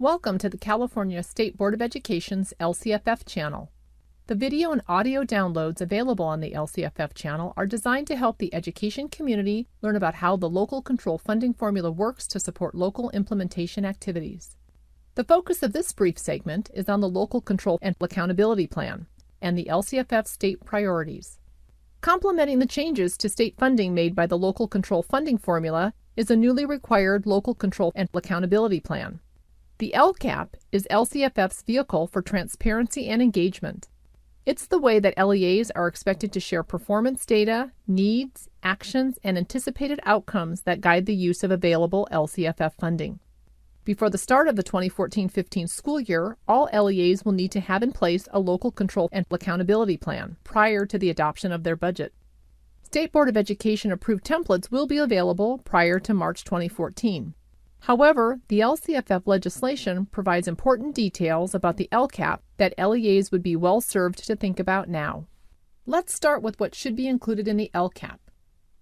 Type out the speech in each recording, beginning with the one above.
Welcome to the California State Board of Education's LCFF channel. The video and audio downloads available on the LCFF channel are designed to help the education community learn about how the local control funding formula works to support local implementation activities. The focus of this brief segment is on the Local Control and Accountability Plan and the LCFF state priorities. Complementing the changes to state funding made by the Local Control Funding Formula is a newly required Local Control and Accountability Plan. The LCAP is LCFF's vehicle for transparency and engagement. It's the way that LEAs are expected to share performance data, needs, actions, and anticipated outcomes that guide the use of available LCFF funding. Before the start of the 2014-15 school year, all LEAs will need to have in place a Local Control and Accountability Plan prior to the adoption of their budget. State Board of Education approved templates will be available prior to March 2014. However, the LCFF legislation provides important details about the LCAP that LEAs would be well served to think about now. Let's start with what should be included in the LCAP.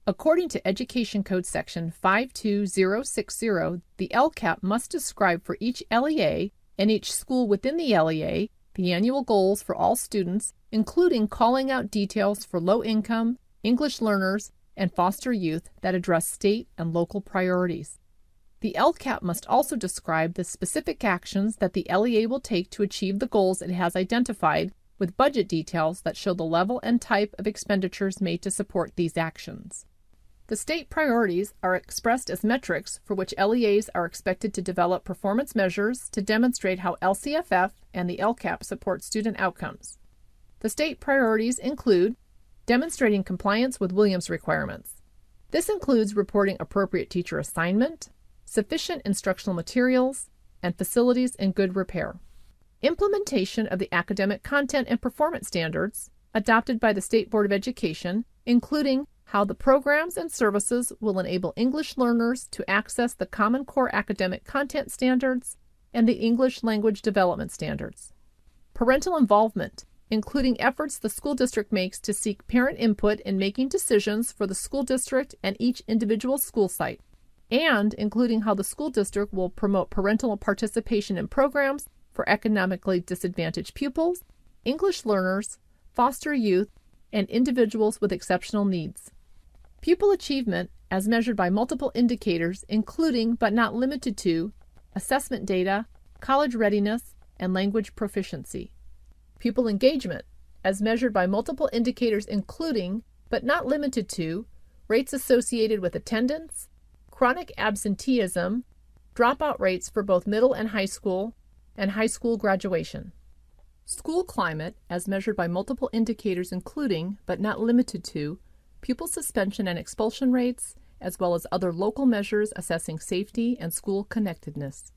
According to Education Code Section 52060, the LCAP must describe for each LEA and each school within the LEA the annual goals for all students, including calling out details for low-income, English learners, and foster youth that address state and local priorities. The LCAP must also describe the specific actions that the LEA will take to achieve the goals it has identified, with budget details that show the level and type of expenditures made to support these actions. The state priorities are expressed as metrics for which LEAs are expected to develop performance measures to demonstrate how LCFF and the LCAP support student outcomes. The state priorities include demonstrating compliance with Williams requirements. This includes reporting appropriate teacher assignment, sufficient instructional materials, and facilities in good repair. Implementation of the academic content and performance standards adopted by the State Board of Education, including how the programs and services will enable English learners to access the Common Core academic content standards and the English language development standards. Parental involvement, including efforts the school district makes to seek parent input in making decisions for the school district and each individual school site, and including how the school district will promote parental participation in programs for economically disadvantaged pupils, English learners, foster youth, and individuals with exceptional needs. Pupil achievement, as measured by multiple indicators, including but not limited to assessment data, college readiness, and language proficiency. Pupil engagement, as measured by multiple indicators, including but not limited to rates associated with attendance, chronic absenteeism, dropout rates for both middle and high school graduation. School climate, as measured by multiple indicators including, but not limited to, pupil suspension and expulsion rates, as well as other local measures assessing safety and school connectedness.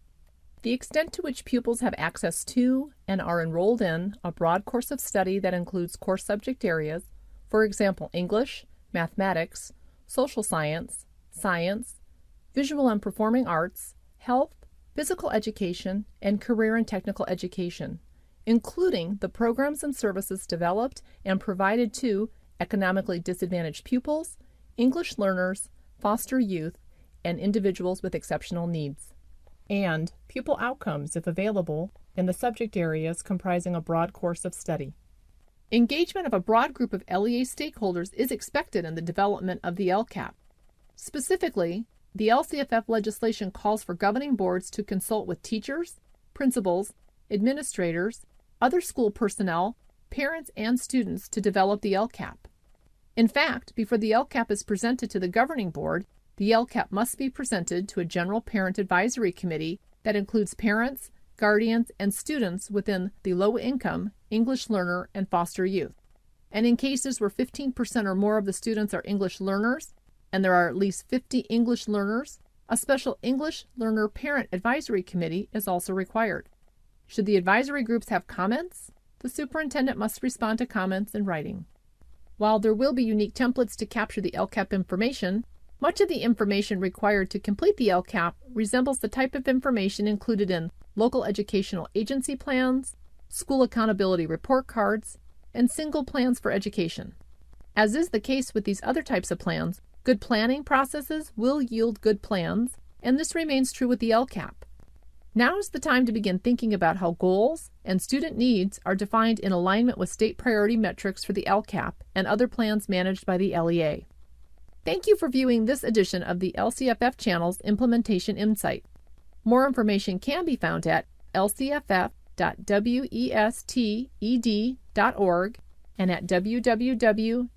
The extent to which pupils have access to and are enrolled in a broad course of study that includes core subject areas, for example, English, mathematics, social science, visual and performing arts, health, physical education, and career and technical education, including the programs and services developed and provided to economically disadvantaged pupils, English learners, foster youth, and individuals with exceptional needs. And pupil outcomes, if available, in the subject areas comprising a broad course of study. Engagement of a broad group of LEA stakeholders is expected in the development of the LCAP. Specifically, the LCFF legislation calls for governing boards to consult with teachers, principals, administrators, other school personnel, parents, and students to develop the LCAP. In fact, before the LCAP is presented to the governing board, the LCAP must be presented to a general parent advisory committee that includes parents, guardians, and students within the low-income, English learner, and foster youth. And in cases where 15% or more of the students are English learners, and there are at least 50 English learners, a special English Learner Parent Advisory Committee is also required. Should the advisory groups have comments, the superintendent must respond to comments in writing. While there will be unique templates to capture the LCAP information, much of the information required to complete the LCAP resembles the type of information included in local educational agency plans, school accountability report cards, and single plans for education. As is the case with these other types of plans, good planning processes will yield good plans, and this remains true with the LCAP. Now is the time to begin thinking about how goals and student needs are defined in alignment with state priority metrics for the LCAP and other plans managed by the LEA. Thank you for viewing this edition of the LCFF Channel's Implementation Insight. More information can be found at lcff.wested.org and at www.cde.ca.gov.